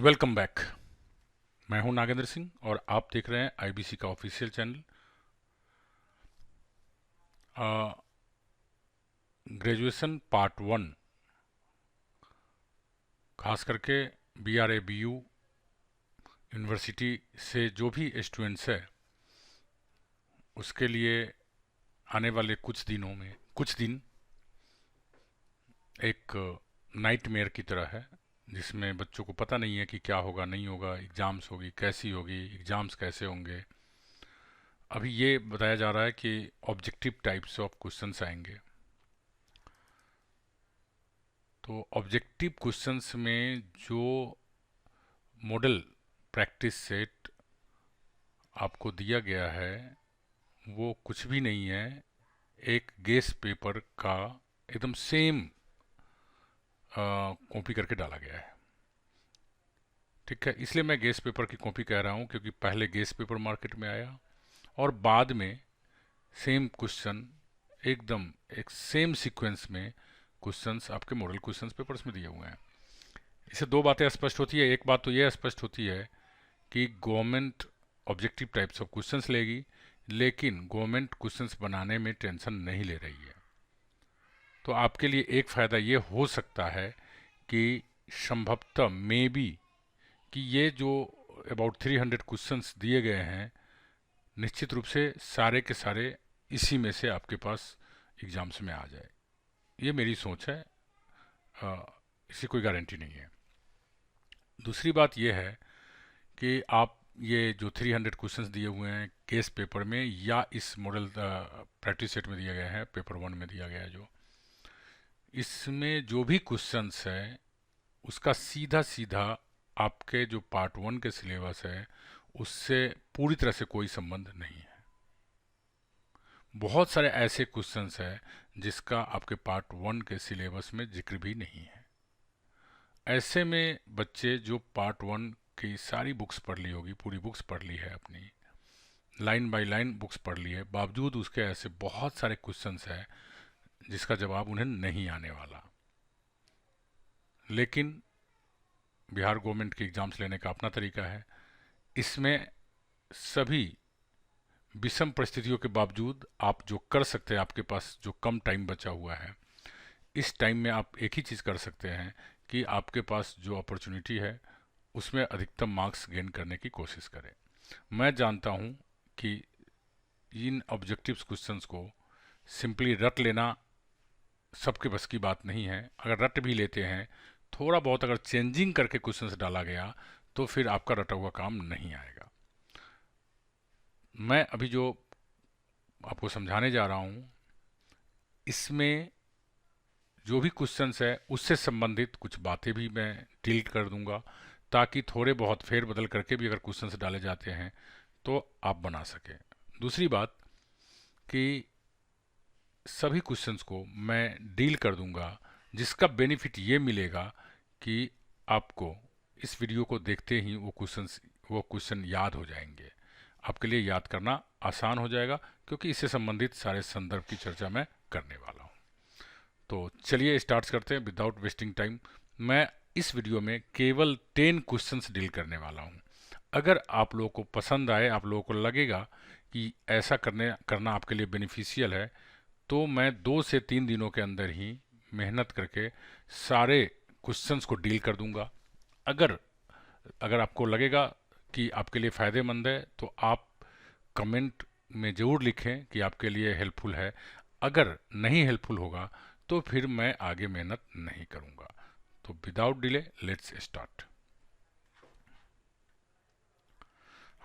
Welcome back. मैं हूं नागेंद्र सिंह और आप देख रहे हैं आईबीसी का official channel. Graduation part one, खास करके BRA BU यूनिवर्सिटी से जो भी स्टूडेंट्स है उसके लिए आने वाले कुछ दिन एक नाइटमेयर की तरह है, जिसमें बच्चों को पता नहीं है कि क्या होगा नहीं होगा, एग्ज़ाम्स होगी कैसी होगी, एग्ज़ाम्स कैसे होंगे। अभी ये बताया जा रहा है कि ऑब्जेक्टिव टाइप्स ऑफ क्वेश्चंस आएंगे। तो ऑब्जेक्टिव क्वेश्चंस में जो मॉडल प्रैक्टिस सेट आपको दिया गया है वो कुछ भी नहीं है, एक गेस पेपर का एकदम सेम कॉपी करके डाला गया है। ठीक है, इसलिए मैं गेस पेपर की कॉपी कह रहा हूँ क्योंकि पहले गेस पेपर मार्केट में आया और बाद में सेम क्वेश्चन एकदम एक सेम सीक्वेंस में क्वेश्चंस आपके मॉडल क्वेश्चंस पेपर्स में दिए हुए हैं। इससे दो बातें स्पष्ट होती है। एक बात तो यह स्पष्ट होती है कि government objective types of questions लेगी, लेकिन गवर्नमेंट क्वेश्चंस बनाने में टेंशन नहीं ले रही है। तो आपके लिए एक फ़ायदा ये हो सकता है कि संभवतः मे बी कि ये जो अबाउट 300 क्वेश्चंस दिए गए हैं, निश्चित रूप से सारे के सारे इसी में से आपके पास एग्ज़ाम्स में आ जाए। ये मेरी सोच है, इसकी कोई गारंटी नहीं है। दूसरी बात यह है कि आप ये जो 300 क्वेश्चंस दिए हुए हैं केस पेपर में या इस मॉडल प्रैक्टिस सेट में दिया गया है, पेपर वन में दिया गया है, जो इसमें जो भी क्वेश्चंस है उसका सीधा सीधा आपके जो पार्ट वन के सिलेबस है उससे पूरी तरह से कोई संबंध नहीं है। बहुत सारे ऐसे क्वेश्चंस हैं जिसका आपके पार्ट वन के सिलेबस में जिक्र भी नहीं है। ऐसे में बच्चे जो पार्ट वन की सारी बुक्स पढ़ ली होगी, पूरी बुक्स पढ़ ली है, अपनी लाइन बाय लाइन बुक्स पढ़ ली है, बावजूद उसके ऐसे बहुत सारे क्वेश्चंस हैं जिसका जवाब उन्हें नहीं आने वाला। लेकिन बिहार गवर्नमेंट के एग्ज़ाम्स लेने का अपना तरीका है। इसमें सभी विषम परिस्थितियों के बावजूद आप जो कर सकते हैं, आपके पास जो कम टाइम बचा हुआ है, इस टाइम में आप एक ही चीज़ कर सकते हैं कि आपके पास जो अपॉर्चुनिटी है उसमें अधिकतम मार्क्स गेन करने की कोशिश करें। मैं जानता हूं कि इन ऑब्जेक्टिव्स क्वेश्चंस को सिंपली रट लेना सबके बस की बात नहीं है। अगर रट भी लेते हैं, थोड़ा बहुत अगर चेंजिंग करके क्वेश्चंस डाला गया तो फिर आपका रटा हुआ काम नहीं आएगा। मैं अभी जो आपको समझाने जा रहा हूं, इसमें जो भी क्वेश्चंस है उससे संबंधित कुछ बातें भी मैं डिलीट कर दूंगा, ताकि थोड़े बहुत फेर बदल करके भी अगर क्वेश्चंस डाले जाते हैं तो आप बना सकें। दूसरी बात कि सभी क्वेश्चंस को मैं डील कर दूंगा, जिसका बेनिफिट ये मिलेगा कि आपको इस वीडियो को देखते ही वो क्वेश्चन याद हो जाएंगे। आपके लिए याद करना आसान हो जाएगा क्योंकि इससे संबंधित सारे संदर्भ की चर्चा मैं करने वाला हूँ। तो चलिए स्टार्ट करते हैं विदाउट वेस्टिंग टाइम। मैं इस वीडियो में केवल 10 क्वेश्चंस डील करने वाला हूं। अगर आप लोगों को पसंद आए, आप लोगों को लगेगा कि ऐसा करना आपके लिए बेनिफिशियल है, तो मैं 2 से 3 दिनों के अंदर ही मेहनत करके सारे क्वेश्चंस को डील कर दूंगा। अगर अगर आपको लगेगा कि आपके लिए फ़ायदेमंद है तो आप कमेंट में ज़रूर लिखें कि आपके लिए हेल्पफुल है। अगर नहीं हेल्पफुल होगा तो फिर मैं आगे मेहनत नहीं करूंगा। तो विदाउट डिले लेट्स स्टार्ट।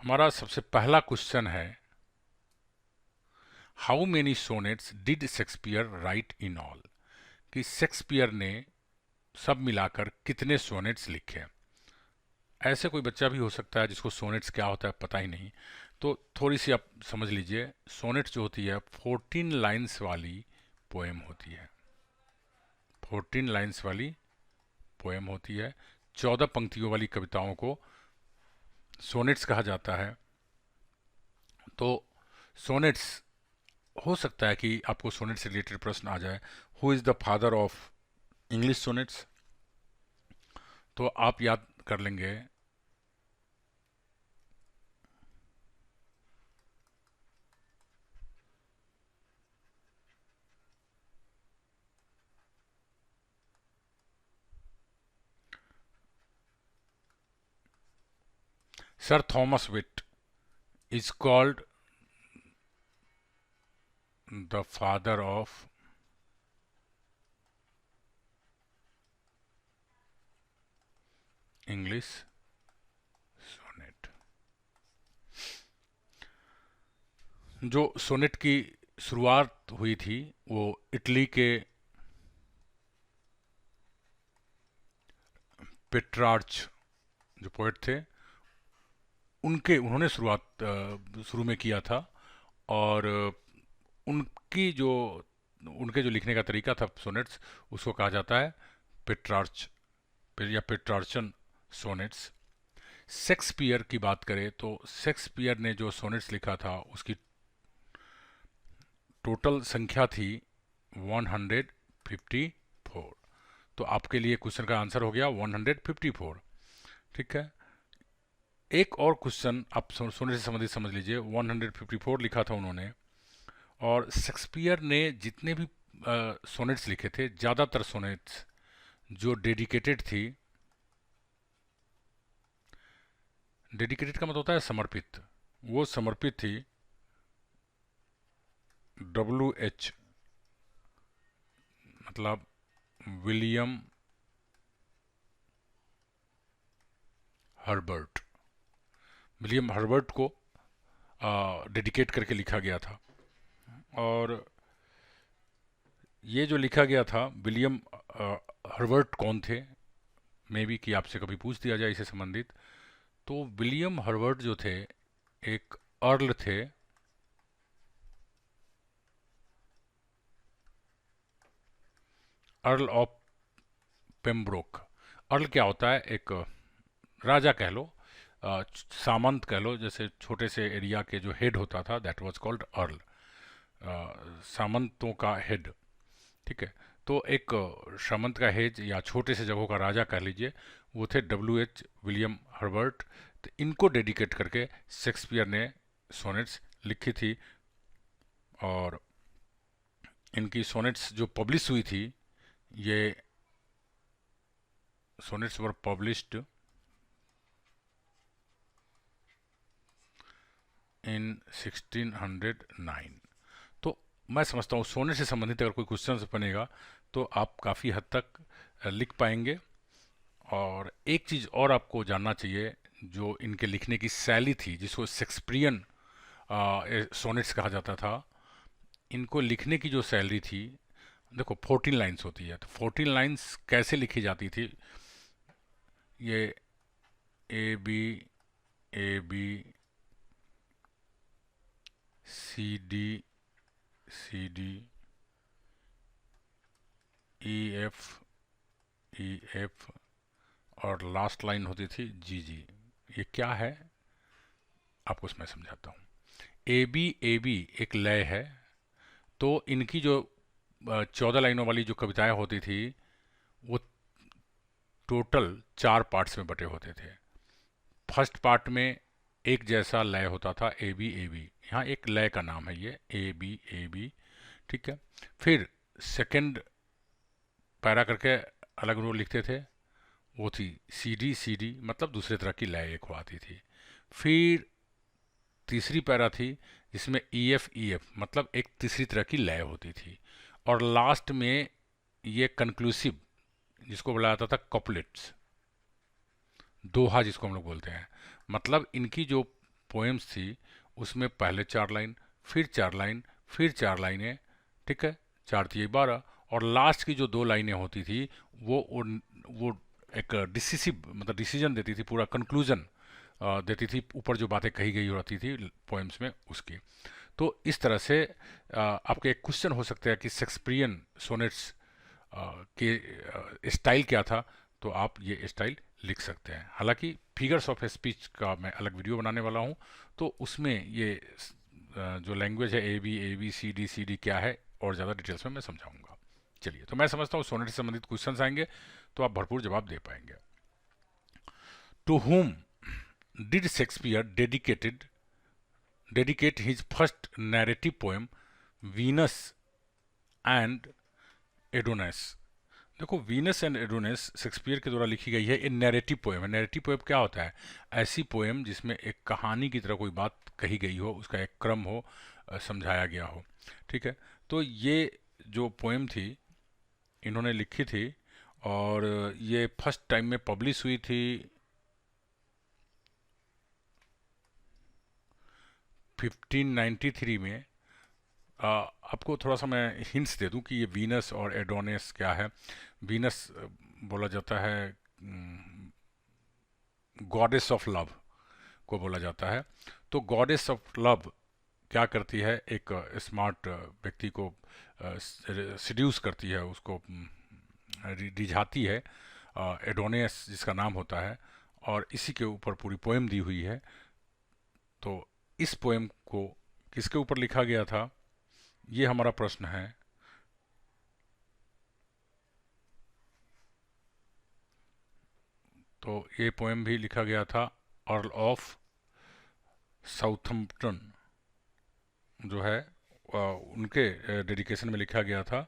हमारा सबसे पहला क्वेश्चन है, how many sonnets did Shakespeare right in all? कि शेक्सपियर ने सब मिलाकर कितने सोनेट्स लिखे? ऐसे कोई बच्चा भी हो सकता है जिसको सोनेट्स क्या होता है पता ही नहीं, तो थोड़ी सी आप समझ लीजिए। सोनेट्स जो होती है 14 लाइन्स वाली पोएम होती है। 14 लाइन्स वाली पोएम होती है। 14 पंक्तियों वाली कविताओं को सोनेट्स कहा जाता है। तो सोनेट्स, हो सकता है कि आपको सोनेट से रिलेटेड प्रश्न आ जाए, who is the father of English sonnets? तो आप याद कर लेंगे sir Thomas Wyatt is called the father of English sonnet. जो सोनेट की शुरुआत हुई थी वो इटली के पेट्रार्च जो पोएट थे उन्होंने शुरू में किया था। और उनकी जो उनके जो लिखने का तरीका था सोनेट्स, उसको कहा जाता है पेट्रार्च या पेट्रार्चन सोनेट्स। शेक्सपियर की बात करें तो शेक्सपियर ने जो सोनेट्स लिखा था उसकी टोटल संख्या थी 154। तो आपके लिए क्वेश्चन का आंसर हो गया 154। ठीक है, एक और क्वेश्चन आप सोनेट से संबंधित समझ लीजिए। 154 लिखा था उन्होंने, और शेक्सपियर ने जितने भी सोनेट्स लिखे थे, ज़्यादातर सोनेट्स जो डेडिकेटेड थी, डेडिकेटेड का मतलब होता है समर्पित, वो समर्पित थी WH मतलब विलियम हर्बर्ट, विलियम हर्बर्ट को डेडिकेट करके लिखा गया था। और ये जो लिखा गया था विलियम हर्बर्ट कौन थे, मे बी कि आपसे कभी पूछ दिया जाए इससे संबंधित। तो विलियम हर्बर्ट जो थे एक अर्ल थे, अर्ल ऑफ पेम्ब्रोक। अर्ल क्या होता है? एक राजा कह लो, सामंत कह लो, जैसे छोटे से एरिया के जो हेड होता था, दैट वाज कॉल्ड अर्ल, सामंतों का हेड। ठीक है, तो एक सामंत का हेड या छोटे से जगहों का राजा कह लीजिए, वो थे WH विलियम हर्बर्ट। तो इनको डेडिकेट करके शेक्सपियर ने सोनेट्स लिखी थी। और इनकी सोनेट्स जो पब्लिश हुई थी, ये सोनेट्स वर पब्लिश्ड इन 1609। तो मैं समझता हूँ सोनेट से संबंधित अगर कोई क्वेश्चन बनेगा तो आप काफ़ी हद तक लिख पाएंगे। और एक चीज़ और आपको जानना चाहिए, जो इनके लिखने की शैली थी, जिसको शेक्सपियन सोनेट्स कहा जाता था, इनको लिखने की जो शैली थी, देखो 14 लाइन्स होती है, तो 14 लाइन्स कैसे लिखी जाती थी? ये A B C D E F और लास्ट लाइन होती थी G. ये क्या है आपको मैं समझाता हूँ। A B एक लय है। तो इनकी जो 14 लाइनों वाली जो कविताएं होती थी, वो टोटल 4 पार्ट्स में बटे होते थे। फर्स्ट पार्ट में एक जैसा लय होता था A B, यहाँ एक लय का नाम है ये A B। ठीक है, फिर सेकंड पैरा करके अलग रूल लिखते थे, वो थी C D मतलब दूसरे तरह की लय एक हो आती थी। फिर तीसरी पैरा थी जिसमें E F मतलब एक तीसरी तरह की लय होती थी। और लास्ट में ये कंक्लूसिव, जिसको बोला जाता था कपलेट्स, दोहा जिसको हम लोग बोलते हैं। मतलब इनकी जो पोएम्स थी उसमें पहले 4 लाइन, फिर 4 लाइन, फिर 4 लाइनें, ठीक है, 4 थी 12, और लास्ट की जो 2 लाइनें होती थी वो एक डिसिसिव मतलब डिसीजन देती थी, पूरा कंक्लूजन देती थी, ऊपर जो बातें कही गई रहती थी पोएम्स में उसकी। तो इस तरह से आपके एक क्वेश्चन हो सकता है कि शेक्सपियन सोनेट्स के स्टाइल क्या था, तो आप ये स्टाइल लिख सकते हैं। हालांकि फिगर्स ऑफ स्पीच का मैं अलग वीडियो बनाने वाला हूँ, तो उसमें ये जो लैंग्वेज है A B C D क्या है और ज़्यादा डिटेल्स में मैं समझाऊंगा। चलिए, तो मैं समझता हूँ सोनेट से संबंधित क्वेश्चंस आएंगे तो आप भरपूर जवाब दे पाएंगे। To whom did Shakespeare dedicate his first narrative poem Venus and Adonis? देखो, वीनस एंड एडोनिस शेक्सपियर के द्वारा लिखी गई है। ये नैरेटिव पोएम है। नैरेटिव पोएम क्या होता है? ऐसी पोएम जिसमें एक कहानी की तरह कोई बात कही गई हो, उसका एक क्रम हो, समझाया गया हो। ठीक है, तो ये जो पोएम थी इन्होंने लिखी थी और ये फर्स्ट टाइम में पब्लिश हुई थी 1593 में। आपको थोड़ा सा मैं हिंट्स दे दूं कि ये वीनस और एडोनिस क्या है। वीनस बोला जाता है गॉडेस ऑफ लव को बोला जाता है। तो गॉडेस ऑफ लव क्या करती है? एक स्मार्ट व्यक्ति को सिड्यूस करती है, उसको रिझाती है, एडोनियस जिसका नाम होता है, और इसी के ऊपर पूरी पोएम दी हुई है। तो इस पोएम को किसके ऊपर लिखा गया था, ये हमारा प्रश्न है। तो ये पोएम भी लिखा गया था अर्ल ऑफ साउथम्पटन जो है उनके डेडिकेशन में लिखा गया था।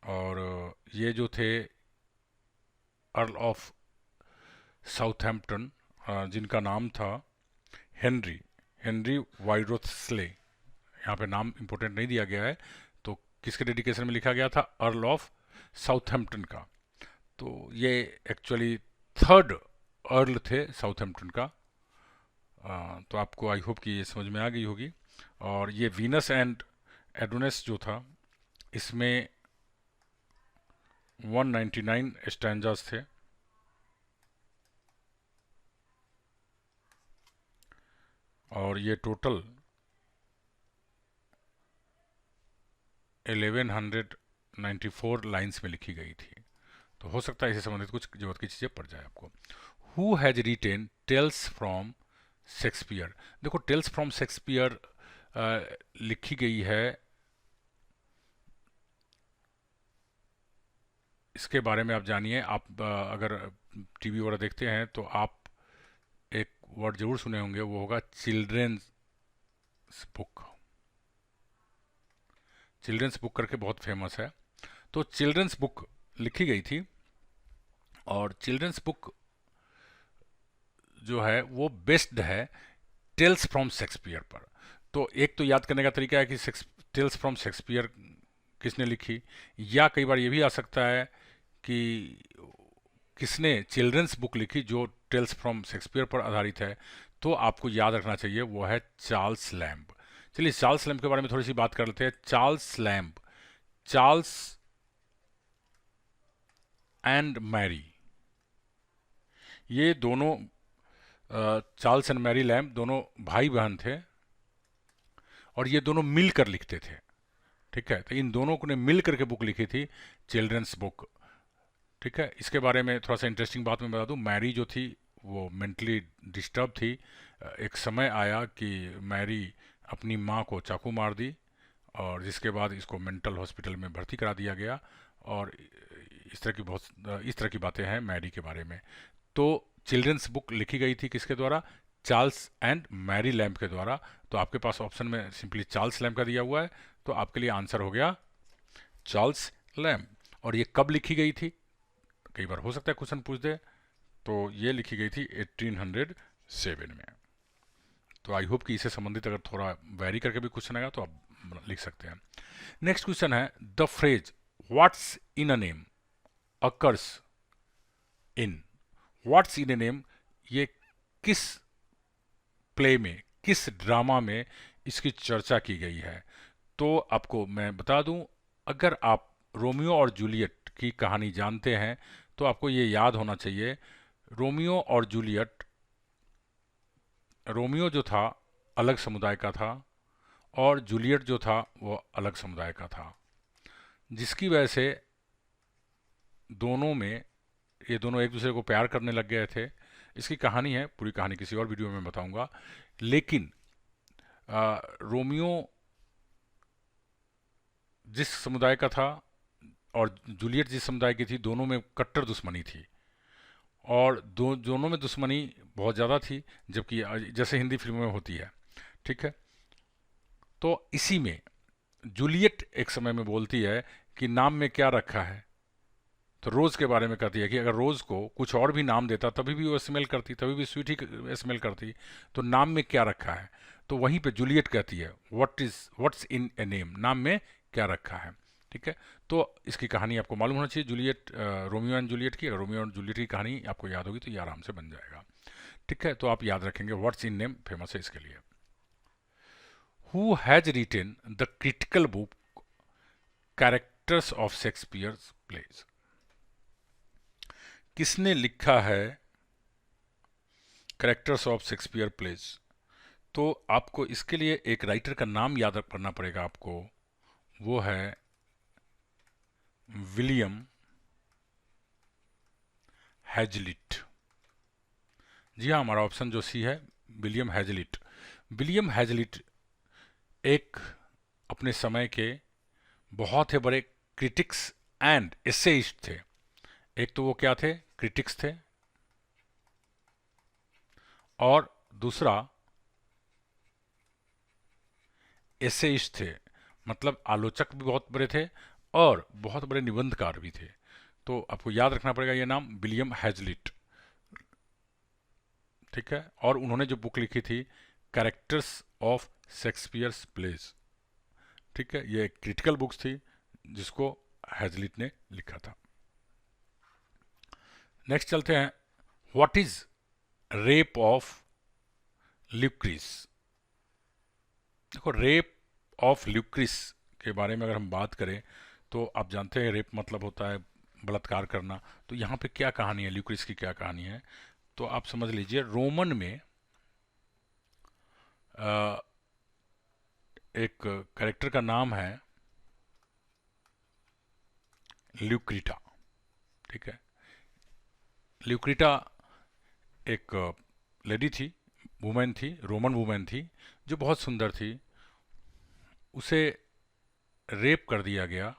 और ये जो थे अर्ल ऑफ साउथहैम्पटन, जिनका नाम था हेनरी हेनरी वाइरोथस्ले। यहाँ पे नाम इम्पोर्टेंट नहीं दिया गया है। तो किसके डेडिकेशन में लिखा गया था? अर्ल ऑफ साउथहैम्पटन का। तो ये एक्चुअली थर्ड अर्ल थे साउथहैम्पटन का। तो आपको आई होप कि ये समझ में आ गई होगी। और ये वीनस एंड एडोनिस जो था, इसमें 199 स्टैंजास थे। और ये टोटल 1194 लाइन्स में लिखी गई थी। तो हो सकता है इससे संबंधित कुछ जरूरत की चीज़ें पड़ जाए आपको। Who has written tales from Shakespeare? देखो, टेल्स फ्रॉम शेक्सपियर लिखी गई है, इसके बारे में आप जानिए। आप अगर टीवी वगैरह देखते हैं तो आप एक वर्ड जरूर सुने होंगे, वो होगा चिल्ड्रेंस बुक। चिल्ड्रेंस बुक करके बहुत फेमस है। तो चिल्ड्रेंस बुक लिखी गई थी, और चिल्ड्रेंस बुक जो है वो बेस्ड है टेल्स फ्रॉम शेक्सपियर पर। तो एक तो याद करने का तरीका है कि टेल्स फ्रॉम शेक्सपियर किसने लिखी, या कई बार ये भी आ सकता है कि किसने चिल्ड्रंस बुक लिखी जो टेल्स फ्रॉम शेक्सपियर पर आधारित है। तो आपको याद रखना चाहिए वो है चार्ल्स लैम्ब। चलिए चार्ल्स लैम्ब के बारे में थोड़ी सी बात कर लेते हैं। Charles Lamb, Charles and Mary, ये दोनों चार्ल्स एंड मैरी लैम्ब दोनों भाई बहन थे, और ये दोनों मिलकर लिखते थे। ठीक है, तो इन दोनों ने मिल करके बुक लिखी थी चिल्ड्रंस बुक। ठीक है, इसके बारे में थोड़ा सा इंटरेस्टिंग बात मैं बता दूं। मैरी जो थी वो मेंटली डिस्टर्ब थी। एक समय आया कि मैरी अपनी माँ को चाकू मार दी, और जिसके बाद इसको मेंटल हॉस्पिटल में भर्ती करा दिया गया। और इस तरह की बातें हैं मैरी के बारे में। तो चिल्ड्रंस बुक लिखी गई थी किसके द्वारा? चार्ल्स एंड मैरी लैम्ब के द्वारा। तो आपके पास ऑप्शन में सिंपली चार्ल्स लैम्ब का दिया हुआ है, तो आपके लिए आंसर हो गया चार्ल्स लैम्ब। और ये कब लिखी गई थी? कई बार हो सकता है क्वेश्चन पूछ दे। तो ये लिखी गई थी 1807 में। तो आई होप कि इससे संबंधित अगर थोड़ा वेरी करके भी क्वेश्चन आएगा तो आप लिख सकते हैं। नेक्स्ट क्वेश्चन है, the phrase what's in a name occurs in. What's in a name, ये किस प्ले में, किस ड्रामा में इसकी चर्चा की गई है? तो आपको मैं बता दूं, अगर आप रोमियो और जूलियट की कहानी जानते हैं तो आपको ये याद होना चाहिए। रोमियो और जूलियट, रोमियो जो था अलग समुदाय का था, और जूलियट जो था वो अलग समुदाय का था, जिसकी वजह से दोनों में, ये दोनों एक दूसरे को प्यार करने लग गए थे। इसकी कहानी है, पूरी कहानी किसी और वीडियो में बताऊंगा। लेकिन रोमियो जिस समुदाय का था और जूलियट जिस समुदाय की थी, दोनों में कट्टर दुश्मनी थी। और दोनों में दुश्मनी बहुत ज़्यादा थी, जबकि जैसे हिंदी फिल्मों में होती है। ठीक है, तो इसी में जूलियट एक समय में बोलती है कि नाम में क्या रखा है, तो रोज़ के बारे में कहती है कि अगर रोज़ को कुछ और भी नाम देता तभी भी वो स्मेल करती, तभी भी स्वीट ही स्मेल करती, तो नाम में क्या रखा है। तो वहीं पे जूलियट कहती है व्हाट्स इन ए नेम, नाम में क्या रखा है। ठीक है, तो इसकी कहानी आपको मालूम होना चाहिए, जूलियट, रोमियो एंड जूलियट की। अगर रोमियो एंड जूलियट की कहानी आपको याद होगी तो ये आराम से बन जाएगा। ठीक है, तो आप याद रखेंगे, व्हाट्स इन नेम फेमस है इसके लिए। Who has written the critical book characters of Shakespeare's plays, किसने लिखा है कैरेक्टर्स ऑफ शेक्सपियर प्लेज। तो आपको इसके लिए एक राइटर का नाम याद करना पड़ेगा आपको, वो है विलियम हैजलिट। जी हाँ, हमारा ऑप्शन जो सी है विलियम हैजलिट। विलियम हैजलिट एक अपने समय के बहुत ही बड़े क्रिटिक्स एंड एसेइस्ट थे। एक तो वो क्या थे, क्रिटिक्स थे, और दूसरा एसेइस्ट थे, मतलब आलोचक भी बहुत बड़े थे और बहुत बड़े निबंधकार भी थे। तो आपको याद रखना पड़ेगा ये नाम, विलियम हैजलिट। ठीक है, और उन्होंने जो बुक लिखी थी कैरेक्टर्स ऑफ शेक्सपियर्स प्लेज। ठीक है, ये एक क्रिटिकल बुक्स थी जिसको हैजलिट ने लिखा था। नेक्स्ट चलते हैं, व्हाट इज रेप ऑफ ल्यूक्रिस। देखो, रेप ऑफ ल्यूक्रिस के बारे में अगर हम बात करें तो आप जानते हैं रेप मतलब होता है बलात्कार करना। तो यहाँ पे क्या कहानी है, ल्यूक्रिस की क्या कहानी है, तो आप समझ लीजिए। रोमन में एक कैरेक्टर का नाम है ल्यूक्रिटा। ठीक है, ल्यूक्रिटा एक लेडी थी, वुमेन थी, रोमन वुमेन थी, जो बहुत सुंदर थी। उसे रेप कर दिया गया,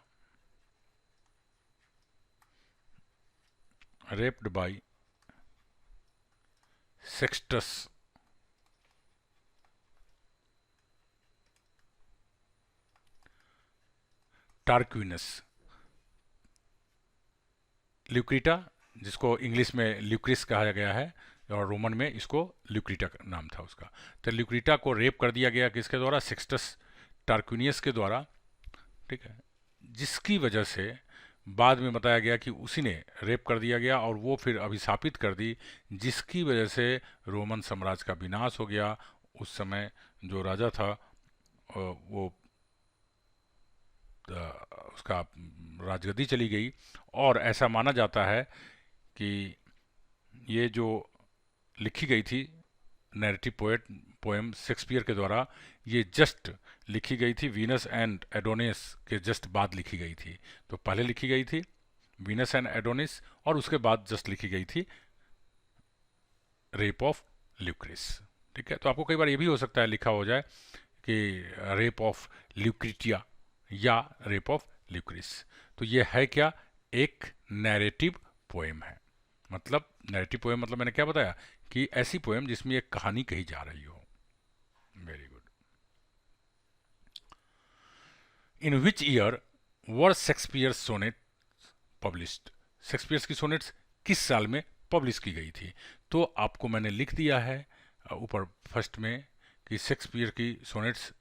रेप्ड बाय सेक्सटस टार्क्विनस। ल्यूक्रिटा, जिसको इंग्लिश में ल्यूक्रिस कहा गया है और रोमन में इसको ल्यूक्रिटा नाम था उसका। तो ल्यूक्रिटा को रेप कर दिया गया किसके द्वारा, सेक्सटस टार्क्विनियस के द्वारा। ठीक है, जिसकी वजह से बाद में बताया गया कि उसी ने रेप कर दिया गया और वो फिर अभिशापित कर दी, जिसकी वजह से रोमन साम्राज्य का विनाश हो गया। उस समय जो राजा था वो उसका राजगद्दी चली गई, और ऐसा माना जाता है कि ये जो लिखी गई थी नैरेटिव पोएम शेक्सपियर के द्वारा, ये जस्ट लिखी गई थी वीनस एंड एडोनिस के जस्ट बाद लिखी गई थी। तो पहले लिखी गई थी वीनस एंड एडोनिस और उसके बाद जस्ट लिखी गई थी रेप ऑफ ल्यूक्रिस। ठीक है, तो आपको कई बार ये भी हो सकता है लिखा हो जाए कि रेप ऑफ ल्यूक्रिटिया या रेप ऑफ ल्यूक्रिस। तो ये है क्या, एक नैरेटिव पोएम है। मतलब नैरेटिव पोएम मतलब मैंने क्या बताया कि ऐसी पोएम जिसमें एक कहानी कही जा रही हो। Very good. In which year were Shakespeare sonnet published. Shakespeare की सोनेट्स किस साल में पब्लिश की गई थी। तो आपको मैंने लिख दिया है ऊपर फर्स्ट में कि शेक्सपियर की सोनेट्स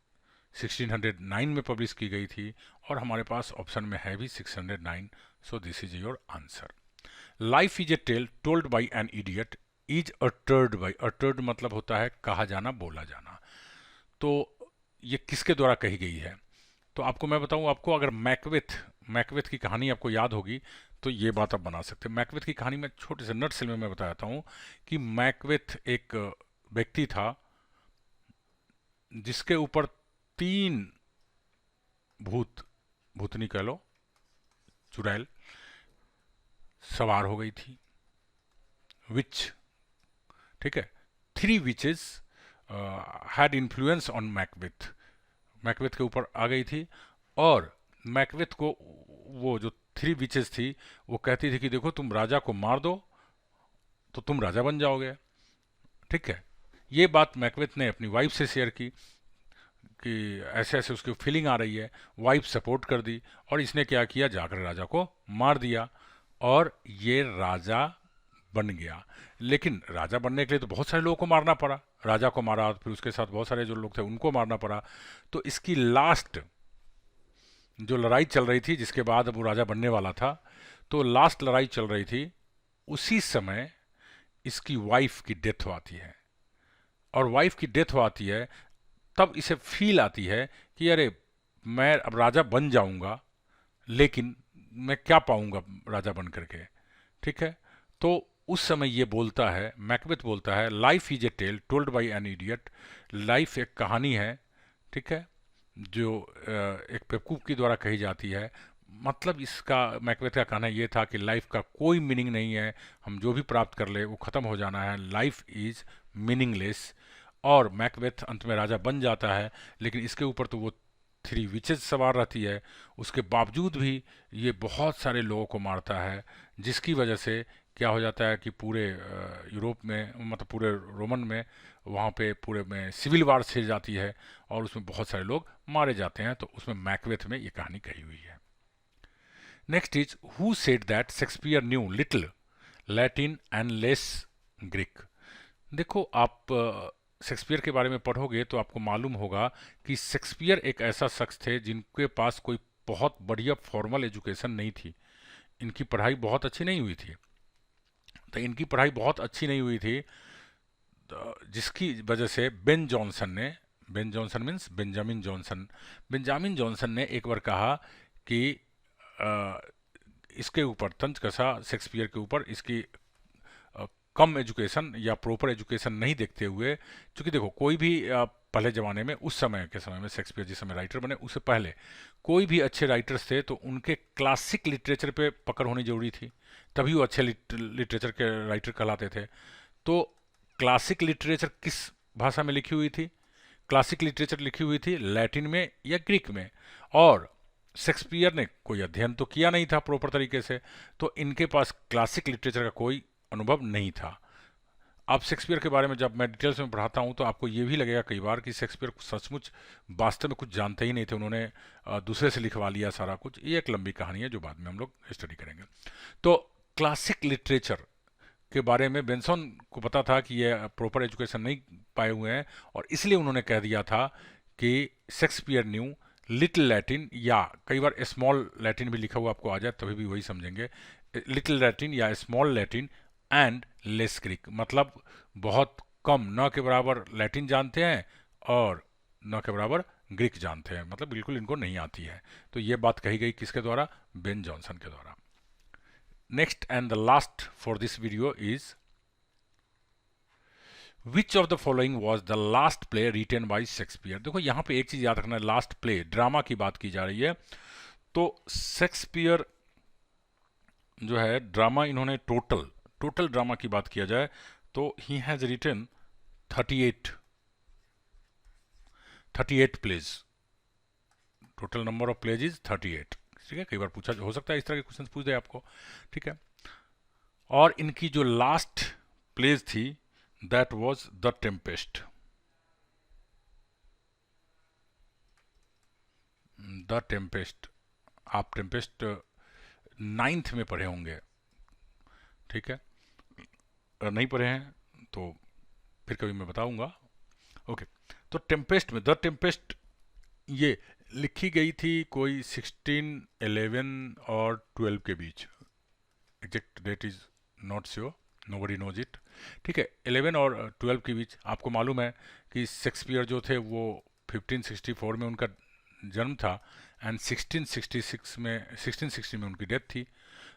1609 में पब्लिश की गई थी, और हमारे पास ऑप्शन में है भी 609। So this is your answer. Life is a tale told by an idiot is uttered by, uttered मतलब होता है कहा जाना, बोला जाना। तो ये किसके द्वारा कही गई है। तो आपको मैं बताऊं, आपको अगर मैकबेथ की कहानी आपको याद होगी तो ये बात आप बना सकते हैं। मैकबेथ की कहानी में छोटे से नटशेल में मैं बताता हूं कि मैकबेथ एक व्यक्ति था जिसके ऊपर 3 भूतनी कह लो, चुड़ैल सवार हो गई थी, विच। ठीक है, 3 witches had influence on Macbeth, Macbeth के ऊपर आ गई थी। और मैकबेथ को वो जो 3 विचेस थी वो कहती थी कि देखो तुम राजा को मार दो तो तुम राजा बन जाओगे। ठीक है, ये बात मैकबेथ ने अपनी वाइफ से शेयर की कि ऐसे ऐसे उसकी फीलिंग आ रही है। वाइफ सपोर्ट कर दी और इसने क्या किया, जाकर राजा को मार दिया और ये राजा बन गया। लेकिन राजा बनने के लिए तो बहुत सारे लोगों को मारना पड़ा। राजा को मारा, फिर उसके साथ बहुत सारे जो लोग थे उनको मारना पड़ा। तो इसकी लास्ट जो लड़ाई चल रही थी, जिसके बाद अब वो राजा बनने वाला था, तो लास्ट लड़ाई चल रही थी, उसी समय इसकी वाइफ की डेथ आती है। और वाइफ की डेथ आती है तब इसे फील आती है कि अरे मैं अब राजा बन जाऊंगा, लेकिन मैं क्या पाऊंगा राजा बन करके। ठीक है, तो उस समय ये बोलता है, मैकबेथ बोलता है, life is a tale told by an idiot. Life एक कहानी है, ठीक है, जो एक बेवकूफ़ के द्वारा कही जाती है। मतलब इसका मैकबेथ का कहना ये था कि लाइफ का कोई मीनिंग नहीं है, हम जो भी प्राप्त कर ले वो ख़त्म हो जाना है, लाइफ इज़ मीनिंगलेस। और मैकबेथ अंत में राजा बन जाता है, लेकिन इसके ऊपर तो वो थ्री विचेज सवार रहती है। उसके बावजूद भी ये बहुत सारे लोगों को मारता है, जिसकी वजह से क्या हो जाता है कि पूरे यूरोप में, मतलब पूरे रोमन में, वहाँ पे पूरे में सिविल वार छिड़ जाती है और उसमें बहुत सारे लोग मारे जाते हैं। तो उसमें मैकबेथ में ये कहानी कही हुई है। Next is who said that Shakespeare new little Latin and less Greek. देखो, आप शेक्सपियर के बारे में पढ़ोगे तो आपको मालूम होगा कि शेक्सपियर एक ऐसा शख्स थे जिनके पास कोई बहुत बढ़िया फॉर्मल एजुकेशन नहीं थी। इनकी पढ़ाई बहुत अच्छी नहीं हुई थी। तो इनकी पढ़ाई बहुत अच्छी नहीं हुई थी, जिसकी वजह से Ben Jonson means Benjamin Johnson ने एक बार कहा कि अ, इसके ऊपर तंज कसा शेक्सपियर के ऊपर इसकी कम एजुकेशन या प्रॉपर एजुकेशन नहीं देखते हुए, क्योंकि देखो कोई भी पहले ज़माने में, उस समय के समय में, शेक्सपियर जिस समय राइटर बने उससे पहले कोई भी अच्छे राइटर्स थे तो उनके क्लासिक लिटरेचर पे पकड़ होनी जरूरी थी, तभी वो अच्छे लिटरेचर के राइटर कहलाते थे। तो क्लासिक लिटरेचर किस भाषा में लिखी हुई थी? क्लासिक लिटरेचर लिखी हुई थी लैटिन में या ग्रीक में। और शेक्सपियर ने कोई अध्ययन तो किया नहीं था प्रॉपर तरीके से, तो इनके पास क्लासिक लिटरेचर का कोई अनुभव नहीं था। अब शेक्सपियर के बारे में जब मैं डिटेल्स में पढ़ाता हूँ तो आपको ये भी लगेगा कई बार कि शेक्सपियर सचमुच वास्तव में कुछ जानते ही नहीं थे, उन्होंने दूसरे से लिखवा लिया सारा कुछ। ये एक लंबी कहानी है जो बाद में हम लोग स्टडी करेंगे। तो क्लासिक लिटरेचर के बारे में बेंसन को पता था कि ये प्रॉपर एजुकेशन नहीं पाए हुए हैं, और इसलिए उन्होंने कह दिया था कि शेक्सपियर न्यू लिटिल लैटिन, या कई बार स्मॉल लैटिन भी लिखा हुआ आपको आ जाए तभी भी वही समझेंगे, लिटिल लैटिन या small Latin and less Greek. मतलब बहुत कम, न के बराबर लैटिन जानते हैं और न के बराबर ग्रीक जानते हैं, मतलब बिल्कुल इनको नहीं आती है। तो ये बात कही गई किसके द्वारा? बेन जॉनसन के द्वारा। Next and the last for this video is which of the following was the last play written by Shakespeare. देखो यहाँ पे एक चीज याद रखना है, लास्ट प्ले ड्रामा की बात की जा रही है। तो शेक्सपियर जो है ड्रामा, इन्होंने टोटल ड्रामा की बात किया जाए तो he has written 38 plays. Total number of plays is 38। ठीक है, कई बार पूछा हो सकता है, इस तरह के क्वेश्चन पूछ दे आपको। ठीक है, और इनकी जो लास्ट प्लेज थी that was the Tempest. The Tempest, आप टेम्पेस्ट 9th में पढ़े होंगे। ठीक है, अगर नहीं पढ़े हैं तो फिर कभी मैं बताऊंगा। ओके, तो टेम्पेस्ट में, द टेम्पेस्ट ये लिखी गई थी कोई 1611 और 12 के बीच। Exact date is not sure, nobody knows it. ठीक है, 11 और 12 के बीच। आपको मालूम है कि शेक्सपियर जो थे वो 1564 में उनका जन्म था एंड 1660 में उनकी डेथ थी।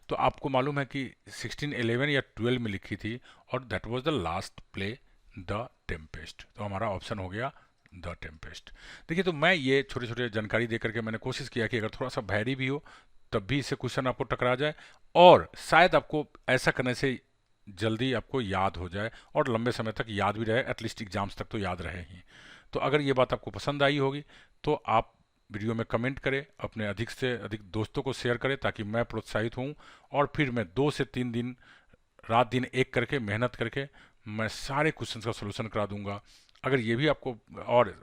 तो आपको मालूम है कि 1611 या 12 में लिखी थी, और that was the last play the Tempest. तो हमारा ऑप्शन हो गया द टेम्पेस्ट। देखिए, तो मैं ये छोटे छोटे जानकारी दे करके मैंने कोशिश किया कि अगर थोड़ा सा भैरी भी हो तब भी इससे क्वेश्चन आपको टकरा जाए, और शायद आपको ऐसा करने से जल्दी आपको याद हो जाए और लंबे समय तक याद भी रहे, एटलीस्ट एग्जाम्स तक तो याद रहे ही। तो अगर ये बात आपको पसंद आई होगी तो आप वीडियो में कमेंट करें, अपने अधिक से अधिक दोस्तों को शेयर करें ताकि मैं प्रोत्साहित हूँ, और फिर मैं 2 से 3 दिन रात दिन एक करके मेहनत करके मैं सारे क्वेश्चंस का सलूशन करा दूंगा। अगर ये भी आपको, और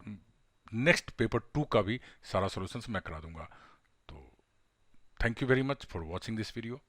नेक्स्ट पेपर 2 का भी सारा सॉल्यूशंस मैं करा दूंगा। तो thank you very much for watching this video.